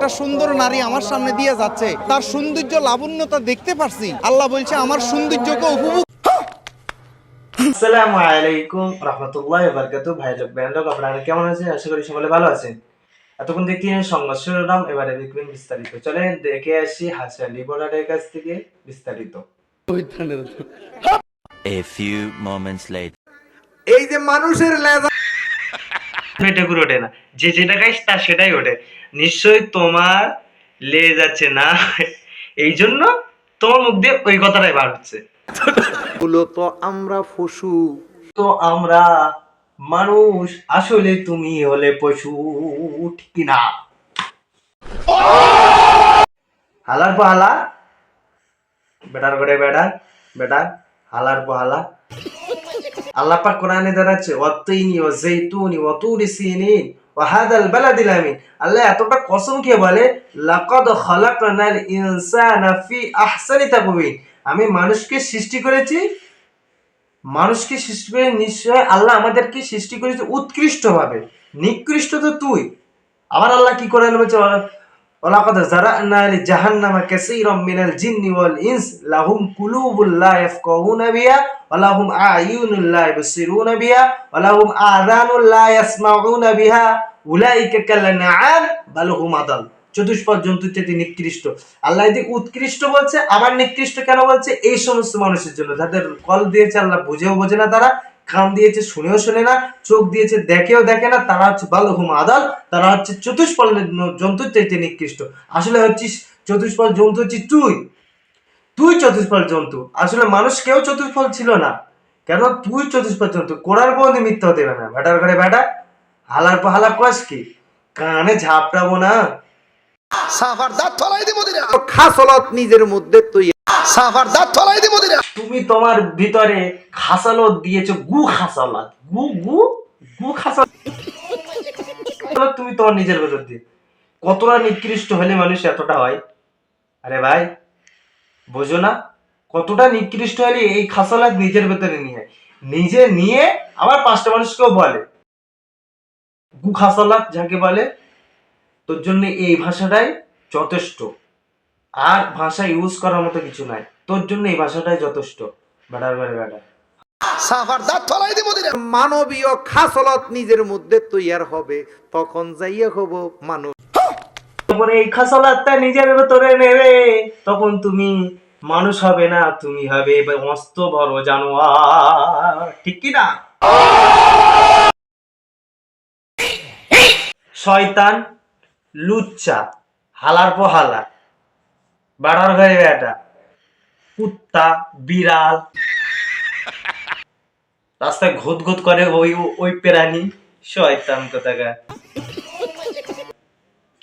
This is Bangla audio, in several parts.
একটা সুন্দর নারী আমার সামনে দিয়ে যাচ্ছে, তার সৌন্দর্য লাবণ্যতা দেখতে পারছি। আল্লাহ বলছে আমার সৌন্দর্যকে উপভোগ। আসসালামু আলাইকুম রাহমাতুল্লাহি ওয়া বারাকাতুহু। ভাই লোক ব্যান্ড লোক, আপনারা কেমন আছেন? আশা করি সকলে ভালো আছেন। এতক্ষণ দেখলেন সংবাদ শিরোনাম, এবারে দেখবেন বিস্তারিত। চলেন দেখে আসি হাসান লিবরারের কাছ থেকে বিস্তারিত। A few moments later. এই যে মানুষের লেজা পেটে করে ওঠে না, যে যেটা খাইস তার সেটাই ওঠে। নিশ্চয়ই তোমার লেজ আছে না, এই জন্য তোমার মুখ দিয়ে ওই কথাটাই বার হচ্ছে। মূলত আমরা পশু। তো আমরা মানুষ, আসলে তুমি হলে পশু, ঠিক না? হালার পাহালা বেটার করে বেটা বেটা হালার পাহালা। আল্লাহ পাক কোরআনে দাঁড়াচ্ছে ওয়াত্তিনি ওয়া যাইতুনি ওয়া তুরি সিনিন ওয়া হাদাল বালাদিল আমিন। আল্লাহ এতটা কসম খেয়ে বলে লাকাদ খালাকনাল ইনসানা ফি আহসানি তাকওয়িম। আমি মানুষকে সৃষ্টি করেছি, মানুষকে সৃষ্টি করে নিশ্চয় আল্লাহ আমাদেরকে সৃষ্টি করেছে উৎকৃষ্টভাবে। নিকৃষ্ট তো তুই। আবার আল্লাহ কি করে বলছে ওয়ালাকাদ যারানা লিজাহান্নামা কাসীরাম মিনাল জিন্নি ওয়াল ইনস লাহুম কুলুবুল লা ইয়াফকাহুনা বিহা ওয়া লাহুম আ'য়ুনুল লা ইবসিরুনা বিহা ওয়া লাহুম আযানুল লা ইয়াসমাউনা বিহা উলাইকা কাল আনআম বাল হুম আদাল। চতুষ্পদ জন্তুর চেয়ে নিকৃষ্ট। আল্লাহ এদিকে উৎকৃষ্ট বলছে, আবার নিকৃষ্ট কেন বলছে? এই সমস্ত মানুষের জন্য যাদের কল দিয়েছে আল্লাহ বুঝেও বোঝে না, তারা কান দিয়েছে শুনেও শোনে না, চোখ দিয়েছে দেখেও দেখে না, তারা হচ্ছে বালহুম আদাল, তারা হচ্ছে চতুষ্পদ জন্তুর চাইতে নিকৃষ্ট। আসলে হচ্ছিস চতুষ্পদ জন্তু হচ্ছিস তুই, তুই চতুষ্পদ জন্তু। আসলে মানুষ কেউ চতুষ্পদ ছিল না, কেন? তুই চতুষ্পদ জন্তু। কোরআন কোনদিন মিথ্যা হতে পারে না। বেটার করে বেটা হালার পাহালা কস কি কানে ঝাপটাবো না। সাফার দাঁত ফলাই দিব দিরা, খাসলত নিজের মধ্যে তুই সাফার দাঁত ফলাই দিব দিরা। তুমি তোমার ভিতরে খাসালত দিয়েছো, গু খাসালত, গু গু গু খাসালত তুমি তোমার নিজের ভেতর দিয়ে। কতটা নিকৃষ্ট হলে মানুষ এতটা হয়? আরে ভাই বোঝো না? কতটা নিকৃষ্ট হলে এই খাসালত নিজের ভেতরে নিয়ে নিজে নিয়ে আবার পাঁচটা মানুষকেও বলে গু খাসালত যাকে বলে। তোর জন্য এই ভাষাটাই যথেষ্ট, আর ভাষা ইউজ করার মতো কিছু নাই। তোর জন্য এই ভাষাটাই যথেষ্ট। বেটার বেড়ে বেটা সাফার দাঁত ফলাই দিব দিরা। মানবীয় খাসলত নিজের মধ্যে তৈয়ার হবে, তখন যাইয়া হব মানুষ। যখন এই খাসালাতটা নিজের ভেতরে নেবে তখন তুমি মানুষ হবে না, তুমি হবে মস্ত বড় জানোয়ার, ঠিক কি না? শয়তান, লুচ্চা, হালার পোহালা, বাড়ার ঘরে বেটা, কুত্তা, বিড়াল, রাস্তায় ঘুত ঘুত করে ওই ওই প্রাণী, শয়তান কোথাকার,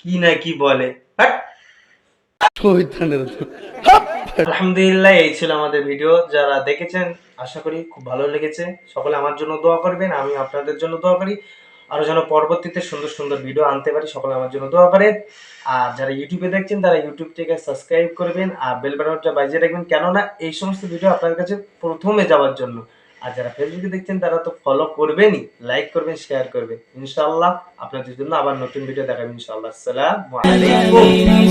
কি না কি বলে। হাট! আলহামদুলিল্লাহ, এই ছিল আমাদের ভিডিও। যারা দেখেছেন আশা করি খুব ভালো লেগেছে। সকলে আমার জন্য দোয়া করবেন, আমি আপনাদের জন্য দোয়া করি, আরো যেন পরবর্তীতে সুন্দর সুন্দর ভিডিও আনতে পারি। সকলে আমার জন্য দোয়া করেন। আর যারা ইউটিউবে দেখছেন তারা ইউটিউব থেকে সাবস্ক্রাইব করবেন আর বেল বাটনটা বাজিয়ে রাখবেন, কেননা এই সমস্ত ভিডিও আপনার কাছে প্রথমে যাওয়ার জন্য। আর যারা ফেসবুকে দেখছেন তারা তো ফলো করবেনই, লাইক করবেন, শেয়ার করবেন। ইনশাআল্লাহ আপনাদের জন্য আবার নতুন ভিডিও দেখাবেন ইনশাআল্লাহ। আসসালামু আলাইকুম।